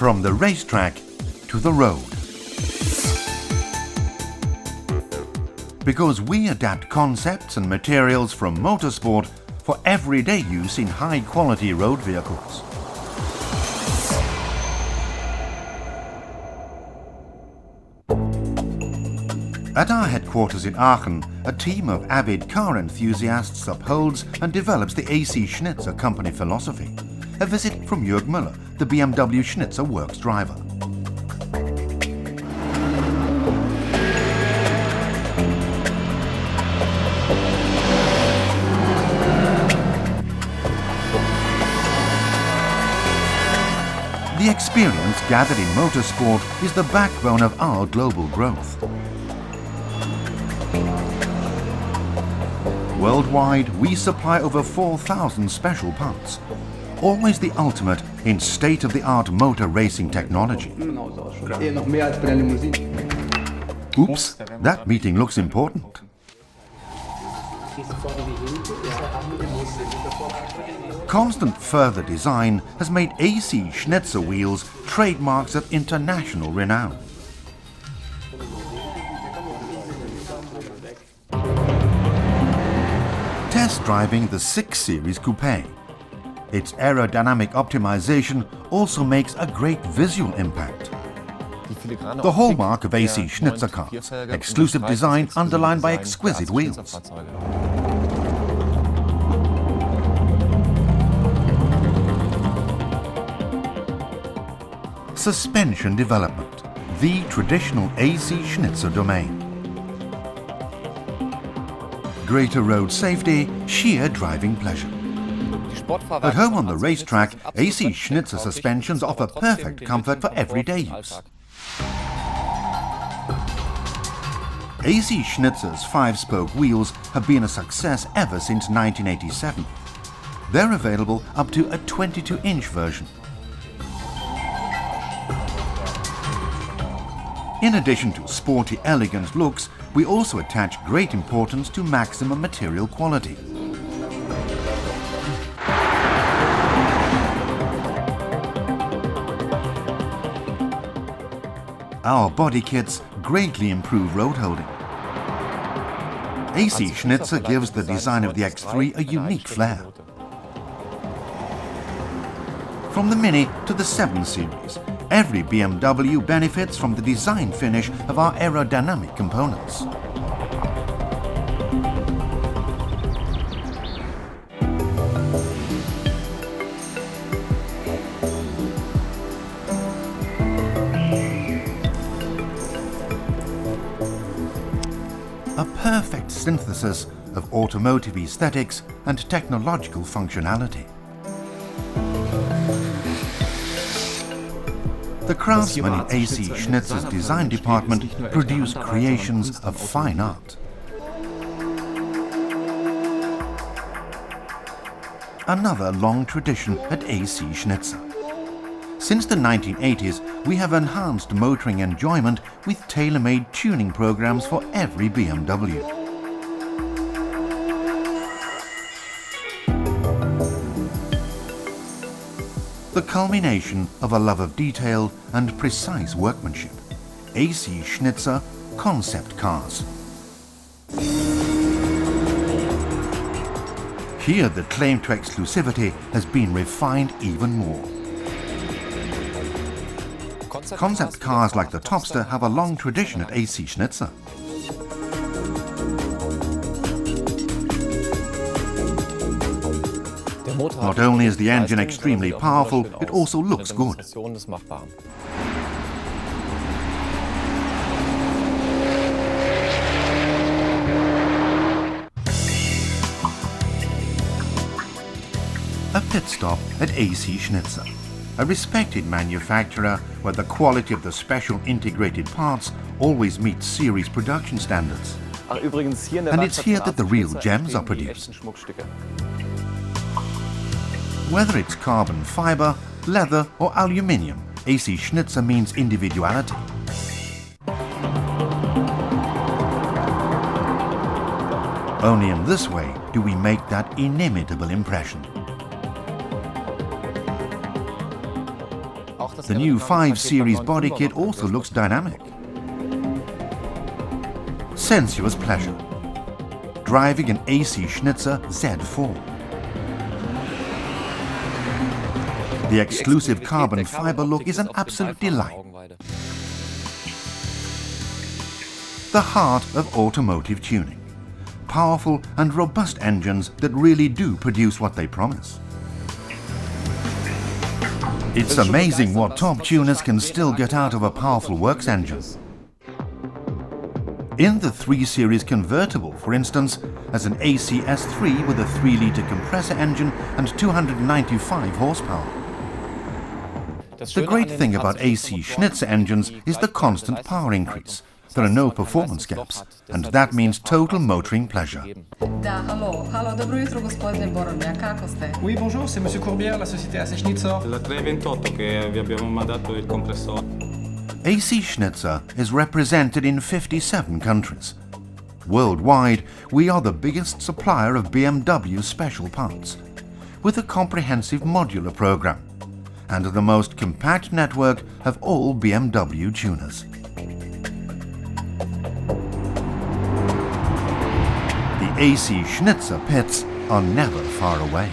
From the racetrack to the road. Because we adapt concepts and materials from motorsport for everyday use in high-quality road vehicles. At our headquarters in Aachen, a team of avid car enthusiasts upholds and develops the AC Schnitzer company philosophy. A visit from Jörg Müller, the BMW Schnitzer works driver. The experience gathered in motorsport is the backbone of our global growth. Worldwide, we supply over 4,000 special parts, always the ultimate in state-of-the-art motor racing technology. Oops, that meeting looks important. Constant further design has made AC Schnitzer wheels trademarks of international renown. Test driving the 6 Series Coupe. Its aerodynamic optimization also makes a great visual impact. The hallmark of AC Schnitzer cars, exclusive design underlined by exquisite wheels. Suspension development, the traditional AC Schnitzer domain. Greater road safety, sheer driving pleasure. At home on the racetrack, AC Schnitzer suspensions offer perfect comfort for everyday use. AC Schnitzer's 5-spoke wheels have been a success ever since 1987. They're available up to a 22-inch version. In addition to sporty, elegant looks, we also attach great importance to maximum material quality. Our body kits greatly improve road holding. AC Schnitzer gives the design of the X3 a unique flair. From the Mini to the 7 Series, every BMW benefits from the design finish of our aerodynamic components. A perfect synthesis of automotive aesthetics and technological functionality. The craftsmen in AC Schnitzer's design department produce creations of fine art. Another long tradition at AC Schnitzer. Since the 1980s, we have enhanced motoring enjoyment with tailor-made tuning programs for every BMW. The culmination of a love of detail and precise workmanship. AC Schnitzer concept cars. Here the claim to exclusivity has been refined even more. Concept cars like the Topster have a long tradition at AC Schnitzer. Not only is the engine extremely powerful, it also looks good. A pit stop at AC Schnitzer, a respected manufacturer where the quality of the special integrated parts always meets series production standards. And it's here that the real gems are produced. Whether it's carbon fiber, leather or aluminium, AC Schnitzer means individuality. Only in this way do we make that inimitable impression. The new 5 Series body kit also looks dynamic. Sensuous pleasure. Driving an AC Schnitzer Z4. The exclusive carbon fiber look is an absolute delight. The heart of automotive tuning. Powerful and robust engines that really do produce what they promise. It's amazing what top tuners can still get out of a powerful works engine. In the 3 Series convertible, for instance, as an AC S3 with a 3-litre compressor engine and 295 horsepower. The great thing about AC Schnitzer engines is the constant power increase. There are no performance gaps, and that means total motoring pleasure. Halo, dobro jutro, gospodine Borobja, kako ste? Oui, bonjour, c'est Monsieur Courbière, la société AC Schnitzer. La 328 che vi abbiamo mandato il compressore. AC Schnitzer is represented in 57 countries. Worldwide, we are the biggest supplier of BMW special parts, with a comprehensive modular program, and the most compact network of all BMW tuners. The AC Schnitzer pits are never far away.